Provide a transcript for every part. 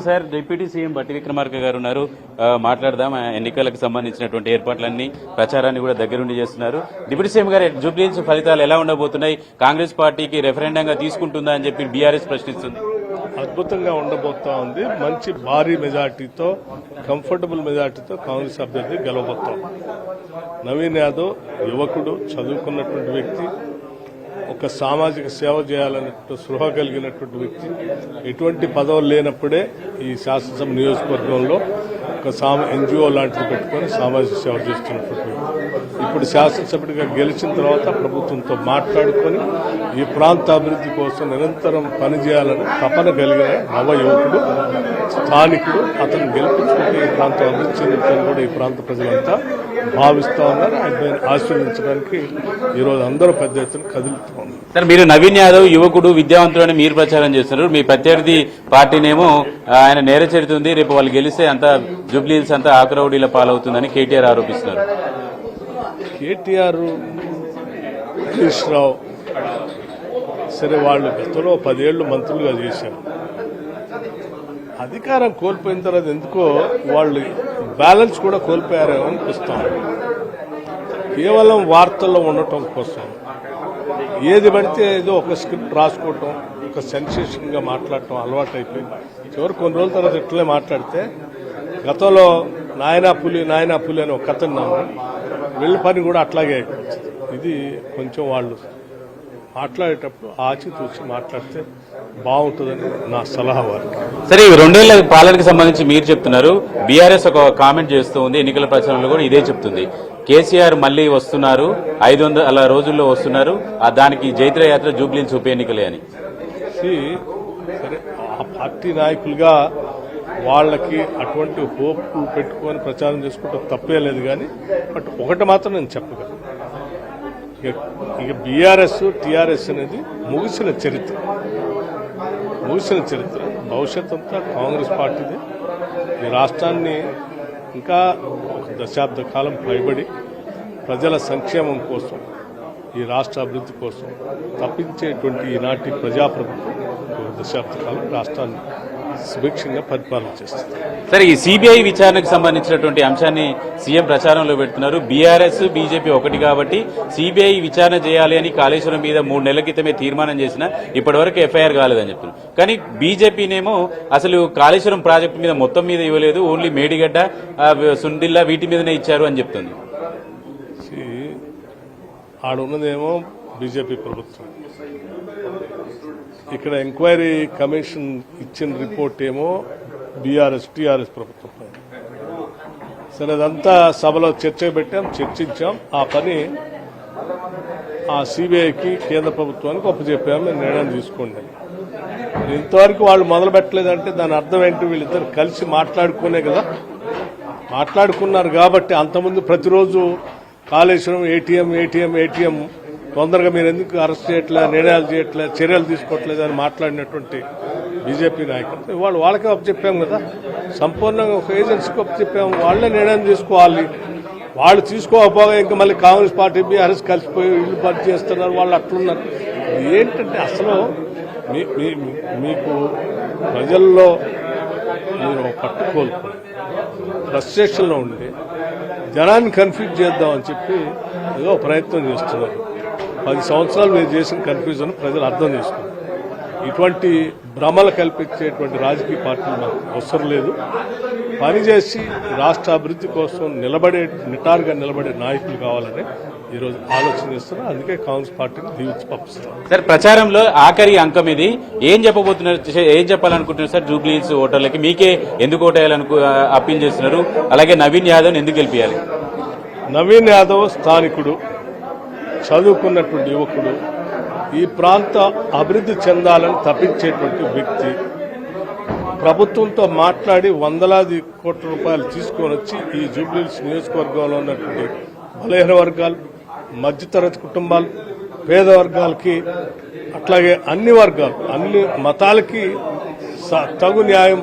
Sir deputy CM బట్టి విక్రమార్క గారు ఉన్నారు. మాట్లాడదాం. ఎన్నికలకు సంబంధించినటువంటి ఏర్పాట్లన్నీ ప్రచారాన్ని కూడా దగ్గరుండి చేస్తున్నారు. డిప్యూటీ సీఎం గారు, జూబ్లీహిల్స్ ఫలితాలు ఎలా ఉండబోతున్నాయి? కాంగ్రెస్ పార్టీకి రెఫరెండంగా తీసుకుంటుందా అని చెప్పి బీఆర్ఎస్ ప్రశ్నిస్తుంది. అద్భుతంగా ఉండబోతా ఉంది. మంచి భారీ మెజార్టీతో, కంఫర్టబుల్ మెజార్టీతో కాంగ్రెస్ అభ్యర్థి గెలవబోతాం. నవీన్ యాదవ్ యువకుడు, చదువుకున్నటువంటి వ్యక్తి, ఒక సామాజిక సేవ చేయాలన్నట్టు స్పృహ కలిగినటువంటి వ్యక్తి. ఎటువంటి పదవులు లేనప్పుడే ఈ శాసనసభ నియోజకవర్గంలో ఒక ఎన్జిఓ లాంటిది పెట్టుకుని సామాజిక సేవ చేస్తున్నటువంటి వ్యక్తి. ఇప్పుడు శాసనసభ్యుడిగా గెలిచిన తర్వాత ప్రభుత్వంతో మాట్లాడుకొని ఈ ప్రాంత అభివృద్ధి కోసం నిరంతరం పనిచేయాలని తపన కలిగిన నవ యువకుడు, స్థానికుడు. అతను గెలిపించుకుంటే ఈ ప్రాంతం అభివృద్ధి చెందుతుందని కూడా ఈ ప్రాంత ప్రజలంతా భావిస్తా ఉన్నారు. ఆయన ఆశీర్వదించడానికి ఈరోజు అందరూ పెద్ద ఎత్తున కదులుతూ ఉన్నారు. సార్, మీరు నవీన్ యాదవ్ యువకుడు, విద్యావంతుడు అని మీరు ప్రచారం చేస్తున్నారు. మీ ప్రత్యర్థి పార్టీనేమో ఆయన నేర చరితుంది, రేపు వాళ్ళు గెలిస్తే అంతా జూబ్లీహిల్స్ అంతా ఆకురౌడీల పాలవుతుందని కేటీఆర్ ఆరోపిస్తున్నారు. కేటీఆర్, హరీష్ రావు సరే, వాళ్ళు గతంలో 10 ఏళ్లు మంత్రులుగా చేశారు. అధికారం కోల్పోయిన తర్వాత ఎందుకో వాళ్ళు బ్యాలెన్స్ కూడా కోల్పోయారేమో అనిపిస్తాం. కేవలం వార్తల్లో ఉండటం కోసం ఏది పడితే ఏదో ఒక స్క్రిప్ట్ రాసుకోవటం, ఒక సెన్సేషన్ గా మాట్లాడటం అలవాటు అయిపోయింది. చివరి కొన్ని రోజుల తర్వాత ఇట్లే మాట్లాడితే గతంలో నాయనా పులి అని ఒక కథ విన్నాము. వీళ్ళ పని కూడా అట్లాగే అయిపోయింది. ఇది కొంచెం వాళ్ళు మాట్లాడేటప్పుడు ఆచితూచి మాట్లాడితే బాగుంటుందని నా సలహా వారికి. సరే, 2 ఏళ్ల పాలనకు సంబంధించి మీరు చెప్తున్నారు. బీఆర్ఎస్ ఒక కామెంట్ చేస్తూ ఉంది, ఎన్నికల ప్రచారంలో కూడా ఇదే చెప్తుంది. కేసీఆర్ మళ్లీ వస్తున్నారు, 500 రోజుల్లో వస్తున్నారు, దానికి జైత్రయాత్ర జూబ్లీహిల్స్ ఉప ఎన్నికలే అని. సరే, ఆ పార్టీ నాయకులుగా వాళ్ళకి అటువంటి హోప్ పెట్టుకొని ప్రచారం చేసుకుంటే తప్పే లేదు. కానీ బట్ ఒకటి మాత్రం నేను చెప్పగలను, ఇక బీఆర్ఎస్ టీఆర్ఎస్ అనేది ముగిసిన చరిత్ర. భవిష్యత్ అంతా కాంగ్రెస్ పార్టీదే. ఈ రాష్ట్రాన్ని ఇంకా ఒక దశాబ్ద కాలం పైబడి ప్రజల సంక్షేమం కోసం, ఈ రాష్ట్ర అభివృద్ధి కోసం తప్పించేటువంటి ఈనాటి ప్రజాప్రభుత్వం ఒక దశాబ్ద కాలం రాష్ట్రాన్ని సుభిక్షంగా పరిపాలన చేస్తుంది. సరే, ఈ సిబిఐ విచారణకు సంబంధించినటువంటి అంశాన్ని సీఎం ప్రచారంలో పెడుతున్నారు. బీఆర్ఎస్ బీజేపీ ఒకటి కాబట్టి సిబిఐ విచారణ చేయాలి అని కాళేశ్వరం మీద 3 నెలల క్రితమే తీర్మానం చేసినా ఇప్పటివరకు ఎఫ్ఐఆర్ కాలేదని చెప్తున్నారు. కానీ బీజేపీనేమో అసలు కాళేశ్వరం ప్రాజెక్టు మీద మొత్తం మీద ఇవ్వలేదు, ఓన్లీ మేడిగడ్డ, సుండిల్లా వీటి మీదనే ఇచ్చారు అని చెప్తుంది. ఆడున్నదేమో బీజేపీ ప్రభుత్వం, ఇక్కడ ఎంక్వైరీ కమిషన్ ఇచ్చిన రిపోర్ట్ ఏమో బీఆర్ఎస్ టీఆర్ఎస్ ప్రభుత్వం. సరే, అదంతా సభలో చర్చించాం. ఆ పని ఆ సిబిఐకి, కేంద్ర ప్రభుత్వానికి ఒప్పచెప్పాము. నిర్ణయం తీసుకోండి. ఇంతవరకు వాళ్ళు మొదలు పెట్టలేదంటే దాని అర్థం ఏంటి? వీళ్ళిద్దరు కలిసి మాట్లాడుకునే కదా మాట్లాడుకున్నారు. కాబట్టి అంతకుముందు ప్రతిరోజు కాళేశ్వరం ఏటీఎం తొందరగా మీరు ఎందుకు అరెస్ట్ చేయట్లే, నిర్ణయాలు చేయట్లే, చర్యలు తీసుకోవట్లేదు అని మాట్లాడినటువంటి బీజేపీ నాయకులు ఇవాళ వాళ్ళకే అప్పచెప్పాము కదా. సంపూర్ణంగా ఒక ఏజెన్సీకి అప్పచెప్పాము. వాళ్లే నిర్ణయం తీసుకోవాలి. వాళ్ళు తీసుకోకపోగా ఇంకా మళ్ళీ కాంగ్రెస్ పార్టీ బీఆర్ఎస్ కలిసిపోయి ఇల్లు పని చేస్తున్నారు. వాళ్ళు అట్లున్నారు. ఏంటంటే అసలు మీకు ప్రజల్లో మీరు పట్టుకోల్పోయి ఫ్రస్ట్రేషన్లో ఉండి జనాన్ని కన్ఫ్యూజ్ చేద్దామని చెప్పి ఏదో ప్రయత్నం చేస్తున్నారు. 10 సంవత్సరాలు మీరు చేసిన కన్ఫ్యూజన్ ప్రజలు అర్థం చేసుకున్నారు. ఇటువంటి భ్రమలు కల్పించేటువంటి రాజకీయ పార్టీలు మాకు అవసరం లేదు. పనిచేసి రాష్ట్ర అభివృద్ధి కోసం నిటారుగా నిలబడే నాయకులు కావాలని ఈరోజు ఆలోచన చేస్తున్నారు. అందుకే కాంగ్రెస్ పార్టీని దీవించి పంపిస్తారు. సార్, ప్రచారంలో ఆఖరి అంకం ఇది. ఏం చెప్పాలనుకుంటున్నారు సార్ జూబ్లీహిల్స్ ఓటర్లకి? మీకే ఎందుకు ఓటేయాలని అప్పీల్ చేస్తున్నారు? అలాగే నవీన్ యాదవ్ ఎందుకు గెలిపించాలి? నవీన్ యాదవ్ స్థానికుడు, చదువుకున్నటువంటి యువకుడు, ఈ ప్రాంత అభివృద్ధి చెందాలని తప్పించేటువంటి వ్యక్తి. ప్రభుత్వంతో మాట్లాడి వందలాది కోట్ల రూపాయలు తీసుకొని వచ్చి ఈ జూబ్లీహిల్స్ నియోజకవర్గంలో ఉన్నటువంటి బలహీన వర్గాలు, మధ్యతరగతి కుటుంబాలు, పేద వర్గాలకి, అట్లాగే అన్ని వర్గాలు, అన్ని మతాలకి తగు న్యాయం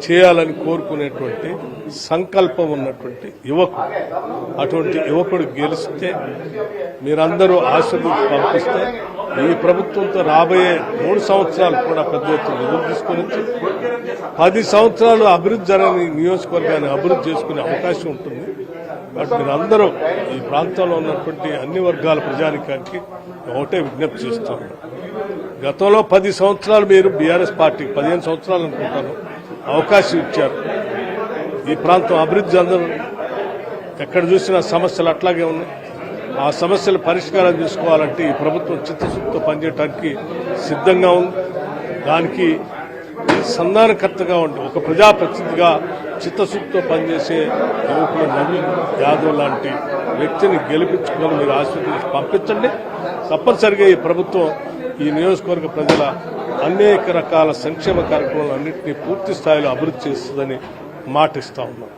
చేయాలని కోరుకునేటువంటి సంకల్పం ఉన్నటువంటి యువకుడు. అటువంటి యువకుడు గెలిస్తే మీరందరూ ఆశీర్వదించి పంపిస్తే ఈ ప్రభుత్వంతో రాబోయే 3 సంవత్సరాలు కూడా పెద్ద ఎత్తున ఎదురు తీసుకుని 10 సంవత్సరాలు అభివృద్ధి జరగని నియోజకవర్గాన్ని అభివృద్ధి చేసుకునే అవకాశం ఉంటుంది. కాబట్టి మీరందరూ ఈ ప్రాంతంలో ఉన్నటువంటి అన్ని వర్గాల ప్రజానికానికి ఒకటే విజ్ఞప్తి చేస్తాను. గతంలో 10 సంవత్సరాలు మీరు బీఆర్ఎస్ పార్టీకి 15 సంవత్సరాలు అనుకుంటాను అవకాశం ఇచ్చారు. ఈ ప్రాంతం అభివృద్ధి అందరూ ఎక్కడ చూసినా సమస్యలు అట్లాగే ఉన్నాయి. ఆ సమస్యలు పరిష్కారం చేసుకోవాలంటే ఈ ప్రభుత్వం చిత్తశుద్ధితో పనిచేయడానికి సిద్ధంగా ఉంది. దానికి సంధానకర్తగా ఉండి ఒక ప్రజాప్రతినిధిగా చిత్తశుద్ధితో పనిచేసే యువకులు నవీన్ యాదవ్ లాంటి వ్యక్తిని గెలిపించుకొని మీరు ఆశీర్వదించి పంపించండి. తప్పనిసరిగా ఈ ప్రభుత్వం ఈ నియోజకవర్గ ప్రజల అనేక రకాల సంక్షేమ కార్యక్రమాలన్నింటినీ పూర్తి స్థాయిలో అభివృద్ధి చేస్తుందని మాటిస్తా ఉన్నాం.